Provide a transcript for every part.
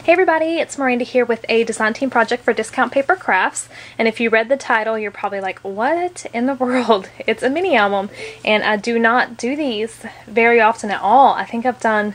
Hey everybody, it's Miranda here with a design team project for Discount Paper Crafts, and if you read the title you're probably like, what in the world? It's a mini album, and I do not do these very often at all. I think I've done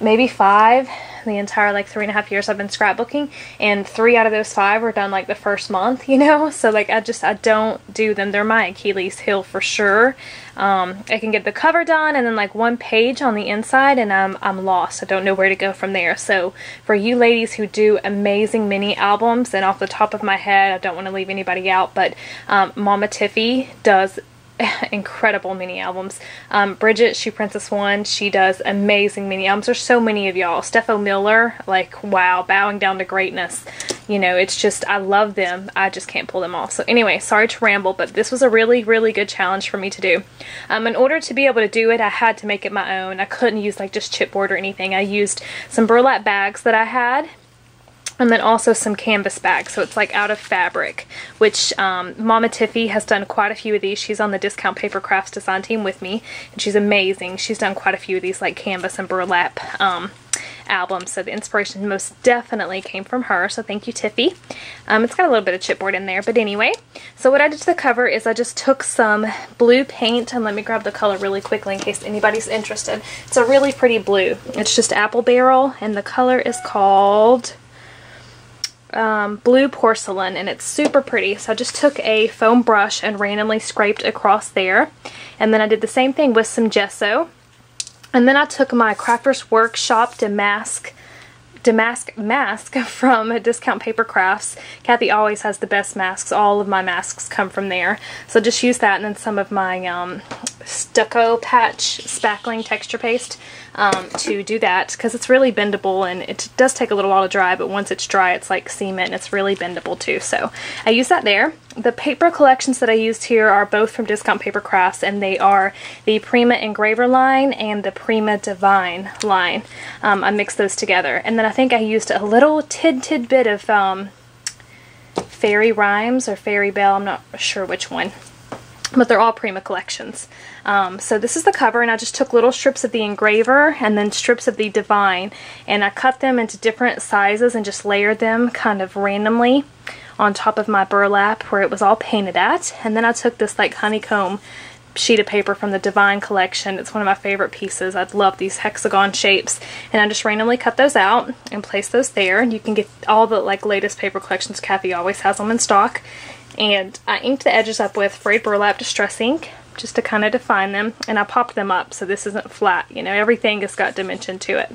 maybe 5 the entire like 3.5 years I've been scrapbooking, and 3 out of those 5 were done like the first month, you know, so like I don't do them. They're my Achilles heel for sure. I can get the cover done and then like 1 page on the inside and I'm lost. I don't know where to go from there. So for you ladies who do amazing mini albums, and off the top of my head I don't want to leave anybody out, but Mama Tiffy does incredible mini albums. Bridget, Shoe Princess 1, she does amazing mini albums. There's so many of y'all. Steffo Miller, like wow, bowing down to greatness. You know, it's just, I love them. I just can't pull them off. So anyway, sorry to ramble, but this was a really good challenge for me to do. In order to be able to do it, I had to make it my own. I couldn't use like just chipboard or anything. I used some burlap bags that I had, and then also some canvas bags, so it's like out of fabric, which Mama Tiffy has done quite a few of these. She's on the Discount Paper Crafts design team with me, and she's amazing. She's done quite a few of these like canvas and burlap albums, so the inspiration most definitely came from her, so thank you, Tiffy. It's got a little bit of chipboard in there, but anyway, so what I did to the cover is I just took some blue paint, and let me grab the color really quickly in case anybody's interested. It's a really pretty blue. It's just apple barrel, and the color is called Blue Porcelain, and it's super pretty. So I just took a foam brush and randomly scraped across there, and then I did the same thing with some gesso, and then I took my Crafters Workshop damask mask from Discount Paper Crafts. Kathy always has the best masks. All of my masks come from there, so just use that, and then some of my stucco patch spackling texture paste to do that, because it's really bendable, and it does take a little while to dry, but once it's dry it's like cement and it's really bendable too. So I use that there. The paper collections that I used here are both from Discount Paper Crafts, and they are the Prima Engraver line and the Prima Divine line. I mixed those together, and then I think I used a little tidbit of Fairy Rhymes or Fairy Bell, I'm not sure which one, but they're all Prima collections. So this is the cover, and I just took little strips of the engraver and then strips of the Divine, and I cut them into different sizes and just layered them kind of randomly on top of my burlap where it was all painted at. And then I took this like honeycomb sheet of paper from the Divine collection. It's one of my favorite pieces. I love these hexagon shapes, and I just randomly cut those out and placed those there. And you can get all the like latest paper collections. Kathy always has them in stock. And I inked the edges up with frayed burlap distress ink just to kind of define them, and I popped them up so this isn't flat. You know, everything has got dimension to it.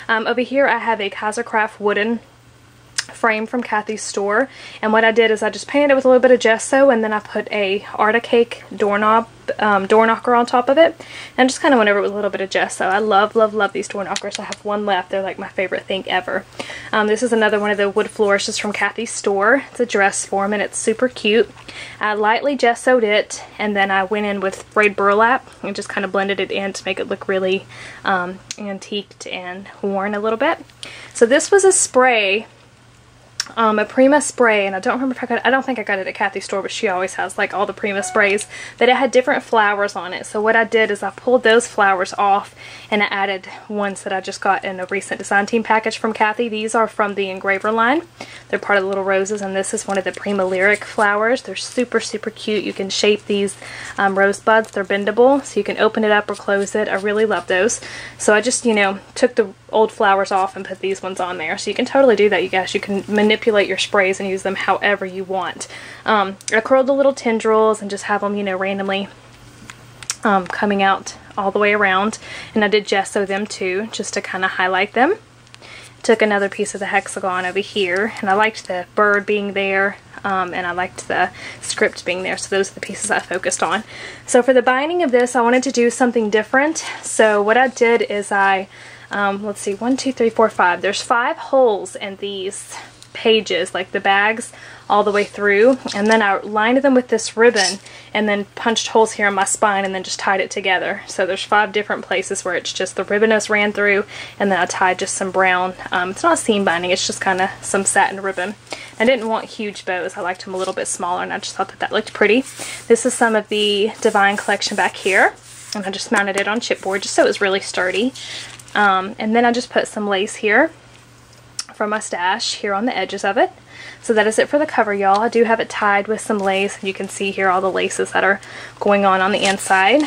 Over here I have a Kaisercraft wooden frame from Kathy's store, and what I did is I just painted it with a little bit of gesso, and then I put a Arctic Cake door knocker on top of it, and just kind of went over it with a little bit of gesso. I love these door knockers. I have one left. They're like my favorite thing ever. This is another one of the wood flourishes from Kathy's store. It's a dress form, and it's super cute. I lightly gessoed it, and then I went in with frayed burlap and just kind of blended it in to make it look really antiqued and worn a little bit. So this was a spray, a Prima spray, and I don't remember if I don't think I got it at Kathy's store, but she always has like all the Prima sprays, but it had different flowers on it. So what I did is I pulled those flowers off, and I added ones that I just got in a recent design team package from Kathy. These are from the engraver line. They're part of the little roses, and this is one of the Prima Lyric flowers. They're super cute. You can shape these rosebuds. They're bendable, so you can open it up or close it. I really love those. So I just, you know, took the old flowers off and put these ones on there. So you can totally do that, you guys. You can manipulate your sprays and use them however you want. I curled the little tendrils and just have them, you know, randomly coming out all the way around, and I did gesso them too just to kind of highlight them. Took another piece of the hexagon over here, and I liked the bird being there, and I liked the script being there, so those are the pieces I focused on. So for the binding of this, I wanted to do something different. So what I did is I let's see, 1, 2, 3, 4, 5. There's 5 holes in these pages, like the bags, all the way through, and then I lined them with this ribbon and then punched holes here in my spine and then just tied it together. So there's 5 different places where it's just the ribbon has ran through, and then I tied just some brown, it's not seam binding, it's just kind of some satin ribbon. I didn't want huge bows, I liked them a little bit smaller, and I just thought that that looked pretty. This is some of the Divine collection back here, and I just mounted it on chipboard just so it was really sturdy. And then I just put some lace here from my stash here on the edges of it. So that is it for the cover, y'all. I do have it tied with some lace. You can see here all the laces that are going on the inside.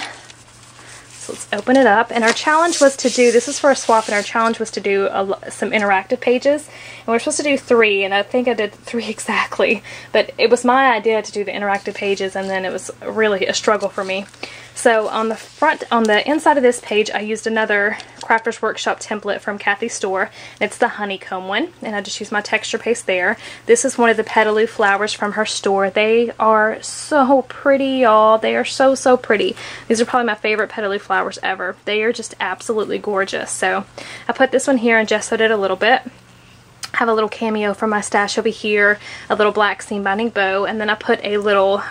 So let's open it up. And our challenge was to do, this is for a swap, and our challenge was to do some interactive pages. And we're supposed to do 3, and I think I did 3 exactly. But it was my idea to do the interactive pages, and then it was really a struggle for me. So on the front, on the inside of this page, I used another Crafter's Workshop template from Kathy's store. And it's the honeycomb one, and I just used my texture paste there. This is one of the petaloo flowers from her store. They are so pretty, y'all. They are so, so pretty. These are probably my favorite petaloo flowers ever. They are just absolutely gorgeous. So I put this one here and gessoed it a little bit. I have a little cameo from my stash over here, a little black seam binding bow, and then I put a little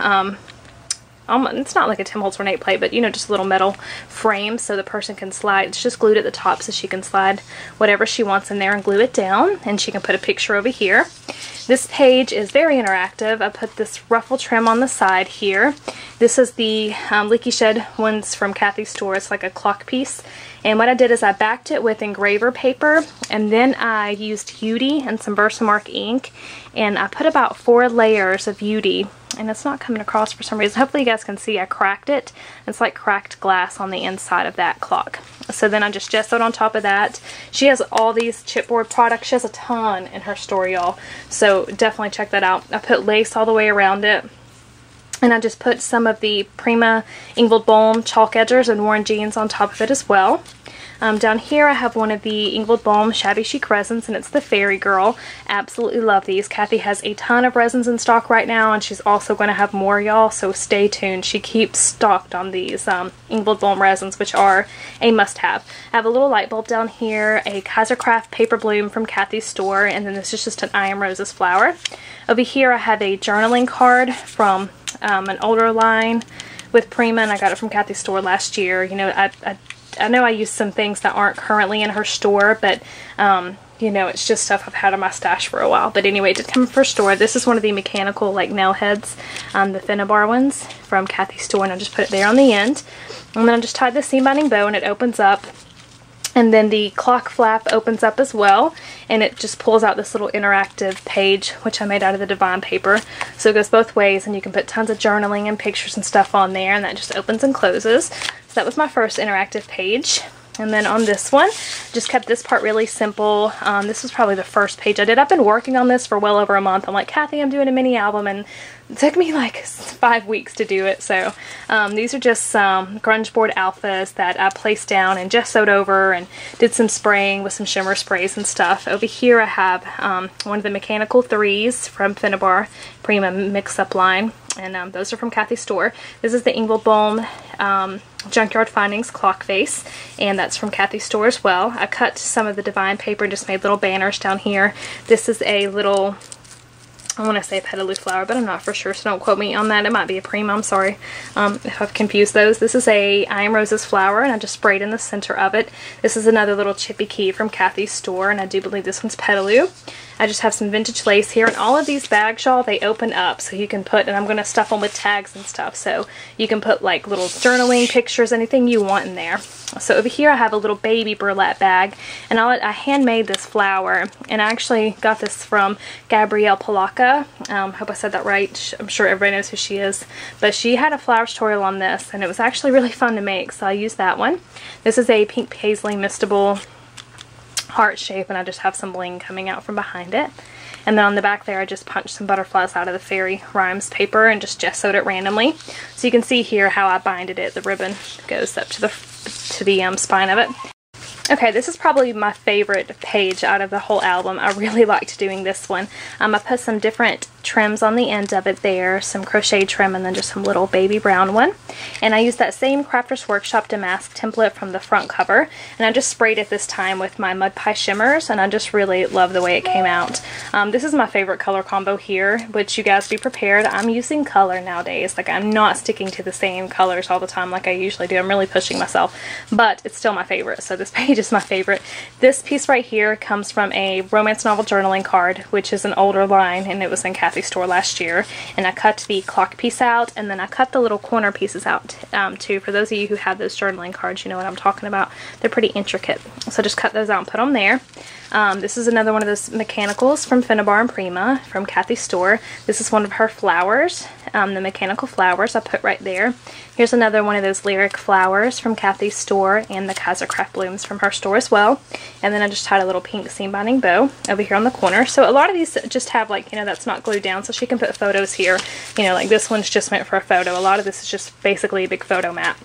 it's not like a Tim Holtz ornate plate, but you know, just a little metal frame so the person can slide. It's just glued at the top so she can slide whatever she wants in there and glue it down, and she can put a picture over here. This page is very interactive. I put this ruffle trim on the side here. This is the Leaky Shed ones from Kathy's store. It's like a clock piece. And what I did is I backed it with engraver paper, and then I used UD and some Versamark ink, and I put about 4 layers of UD. And it's not coming across for some reason. Hopefully you guys can see I cracked it. It's like cracked glass on the inside of that clock. So then I just gessoed on top of that. She has all these chipboard products. She has a ton in her store, y'all. So definitely check that out. I put lace all the way around it. And I just put some of the Prima Ingvold Bohm chalk edgers and worn jeans on top of it as well. Down here I have one of the Ingvold Bohm Shabby Chic resins, and it's the Fairy Girl. Absolutely love these. Kathy has a ton of resins in stock right now, and she's also going to have more, y'all, so stay tuned. She keeps stocked on these Ingvold Bohm resins, which are a must-have. I have a little light bulb down here, a Kaisercraft paper bloom from Kathy's store, and then this is just an I Am Roses flower. Over here I have a journaling card from an older line with Prima, and I got it from Kathy's store last year. You know, I know I used some things that aren't currently in her store, but you know, it's just stuff I've had in my stash for a while. But anyway, it did come from her store. This is one of the mechanical like nail heads, the Finnabar ones from Kathy's store, and I just put it there on the end. And then I just tied the seam binding bow, and it opens up. And then the clock flap opens up as well, and it just pulls out this little interactive page, which I made out of the Divine paper. So it goes both ways, and you can put tons of journaling and pictures and stuff on there, and that just opens and closes. So that was my first interactive page. And then on this one, just kept this part really simple. This was probably the first page I did. I've been working on this for well over a month. I'm like, Kathy, I'm doing a mini album, and it took me like 5 weeks to do it. So these are just some grunge board alphas that I placed down and gessoed over and did some spraying with some shimmer sprays and stuff. Over here I have one of the mechanical 3s from Finnabar Prima mix-up line. And those are from Kathy's store. This is the Ingvold Bohm Junkyard Findings clock face, and that's from Kathy's store as well. I cut some of the Divine paper and just made little banners down here. This is a little, I want to say petaloo flower, but I'm not for sure, so don't quote me on that. It might be a Prima, I'm sorry if I've confused those. This is a I Am Roses flower, and I just sprayed in the center of it. This is another little chippy key from Kathy's store, and I do believe this one's petaloo. I just have some vintage lace here, and all of these bags, y'all, they open up, so you can put, and I'm going to stuff them with tags and stuff, so you can put like little journaling, pictures, anything you want in there. So over here I have a little baby burlap bag, and I handmade this flower, and I actually got this from Gabrielle Polacca. Hope I said that right. I'm sure everybody knows who she is, but she had a flower tutorial on this, and it was actually really fun to make, so I used that one. This is a pink paisley mistable heart shape, and I just have some bling coming out from behind it. And then on the back there I just punched some butterflies out of the Fairy Rhymes paper and just gessoed it randomly. So you can see here how I binded it. The ribbon goes up to the spine of it. Okay, this is probably my favorite page out of the whole album. I really liked doing this one. I put some different trims on the end of it there, some crochet trim, and then just some little baby brown one. And I used that same Crafter's Workshop damask template from the front cover, and I just sprayed it this time with my Mud Pie shimmers, and I just really love the way it came out. This is my favorite color combo here, which you guys be prepared. I'm using color nowadays. Like, I'm not sticking to the same colors all the time like I usually do. I'm really pushing myself, but it's still my favorite, so this page is my favorite. This piece right here comes from a romance novel journaling card, which is an older line, and it was in Kathy's store last year. And I cut the clock piece out, and then I cut the little corner pieces out too. For those of you who have those journaling cards, you know what I'm talking about. They're pretty intricate, so just cut those out and put them there. This is another one of those mechanicals from Finnabar and Prima from Kathy's store. This is one of her flowers, the mechanical flowers I put right there. Here's another one of those lyric flowers from Kathy's store, and the Kaisercraft blooms from her store as well. And then I just tied a little pink seam binding bow over here on the corner. So a lot of these just have, like, you know, that's not glued down, so she can put photos here. You know, like this one's just meant for a photo. A lot of this is just basically a big photo mat.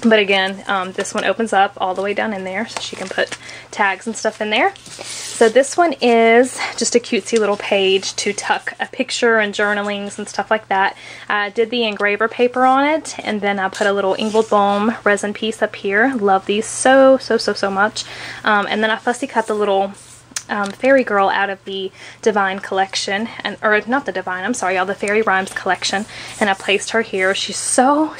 But again, this one opens up all the way down in there, so she can put tags and stuff in there. So this one is just a cutesy little page to tuck a picture and journalings and stuff like that. I did the engraver paper on it, and then I put a little Ingvold Bohm resin piece up here. Love these so much. And then I fussy cut the little Fairy Girl out of the Divine collection, or not the Divine, I'm sorry, all the Fairy Rhymes collection, and I placed her here. She's so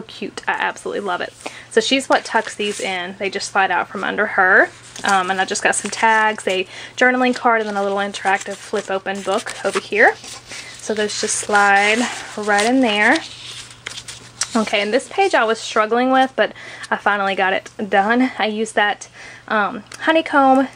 cute. I absolutely love it. So she's what tucks these in. They just slide out from under her. And I just got some tags, a journaling card, and then a little interactive flip open book over here. So those just slide right in there. Okay, and this page I was struggling with, but I finally got it done. I used that honeycomb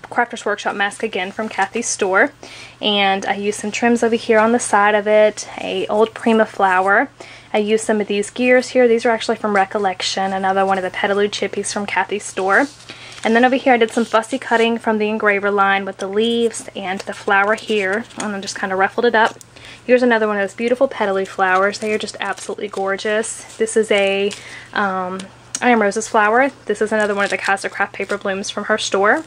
Crafter's Workshop mask again from Kathy's store, and I used some trims over here on the side of it, a old Prima flower. I used some of these gears here. These are actually from Recollection, another one of the Petaloo chippies from Kathy's store. And then over here I did some fussy cutting from the engraver line with the leaves and the flower here, and I just kind of ruffled it up. Here's another one of those beautiful Petaloo flowers. They are just absolutely gorgeous. This is a I Am Rose's flower. This is another one of the Kaisercraft paper blooms from her store.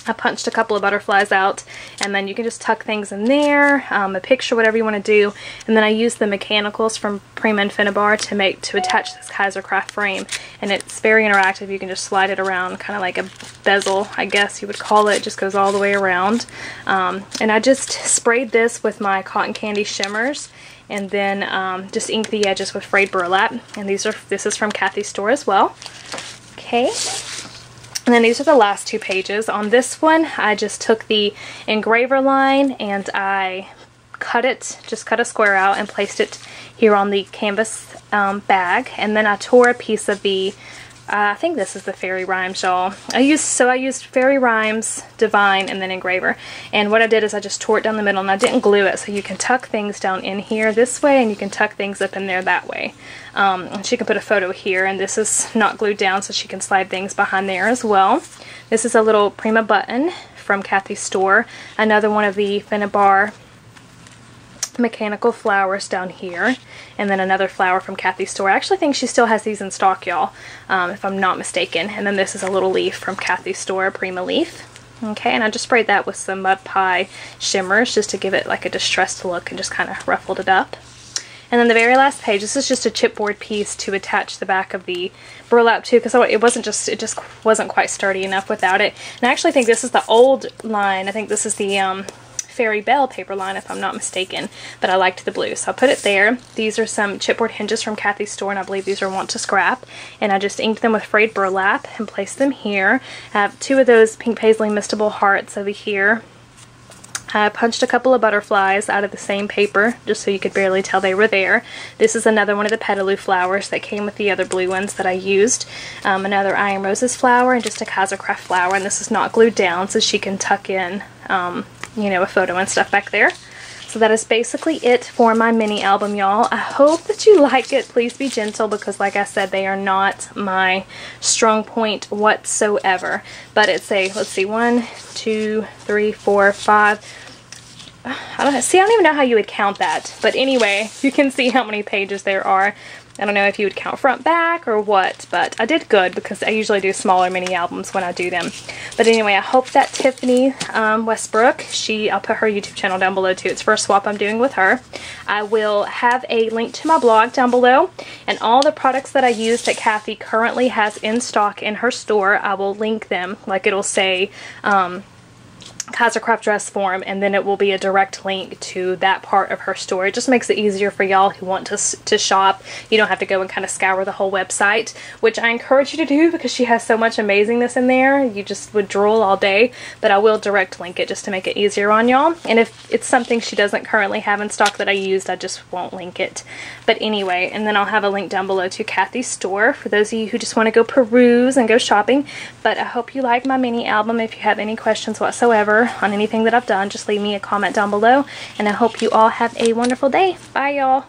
I punched a couple of butterflies out, and then you can just tuck things in there, a picture, whatever you want to do. And then I used the mechanicals from Prima and Finnabar to attach this Kaisercraft frame, and it's very interactive. You can just slide it around, kind of like a bezel, I guess you would call it. It just goes all the way around. And I just sprayed this with my cotton candy shimmers, and then just inked the edges with frayed burlap. And this is from Kathy's store as well. Okay. And then these are the last two pages. On this one, I just took the engraver line and I just cut a square out and placed it here on the canvas bag. And then I tore a piece of the, I think this is the Fairy Rhymes, y'all. I used Fairy Rhymes, Divine, and then engraver. And what I did is I just tore it down the middle, and I didn't glue it, so you can tuck things down in here this way, and you can tuck things up in there that way. And she can put a photo here, and this is not glued down, so she can slide things behind there as well. This is a little Prima button from Kathy's store. Another one of the Finnabar mechanical flowers down here, and then another flower from Kathy's store. I actually think she still has these in stock, y'all, if I'm not mistaken. And then this is a little leaf from Kathy's store, a Prima leaf. Okay, and I just sprayed that with some mud pie shimmers just to give it like a distressed look, and just kind of ruffled it up. And then the very last page, this is just a chipboard piece to attach the back of the burlap to, because it just wasn't quite sturdy enough without it. And I actually think this is the old line. I think this is the Fairy Belle paper line, if I'm not mistaken, but I liked the blue, so I put it there. These are some chipboard hinges from Kathy's store, and I believe these are Want to Scrap, and I just inked them with frayed burlap and placed them here. I have two of those pink paisley mistable hearts over here. I punched a couple of butterflies out of the same paper just so you could barely tell they were there. This is another one of the Petaloo flowers that came with the other blue ones that I used. Another I Am Rose's flower, and just a Kaisercraft flower, and this is not glued down, so she can tuck in you know, a photo and stuff back there. So that is basically it for my mini album, y'all. I hope that you like it. Please be gentle, because like I said, they are not my strong point whatsoever. But it's a, let's see, 1, 2, 3, 4, 5. I don't even know how you would count that. But anyway, you can see how many pages there are. I don't know if you would count front, back, or what, but I did good, because I usually do smaller mini albums when I do them. But anyway, I hope that Tiffany Westbrook, I'll put her YouTube channel down below too. It's first swap I'm doing with her. I will have a link to my blog down below, and all the products that I use that Kathy currently has in stock in her store, I will link them. Like, it'll say has a craft dress form, and then it will be a direct link to that part of her store. It just makes it easier for y'all who want to shop. You don't have to go and kind of scour the whole website, which I encourage you to do because she has so much amazingness in there. You just would drool all day, but I will direct link it just to make it easier on y'all. And if it's something she doesn't currently have in stock that I used, I just won't link it. But anyway, and then I'll have a link down below to Kathy's store for those of you who just want to go peruse and go shopping. But I hope you like my mini album. If you have any questions whatsoever on anything that I've done, just leave me a comment down below, and I hope you all have a wonderful day. Bye, y'all.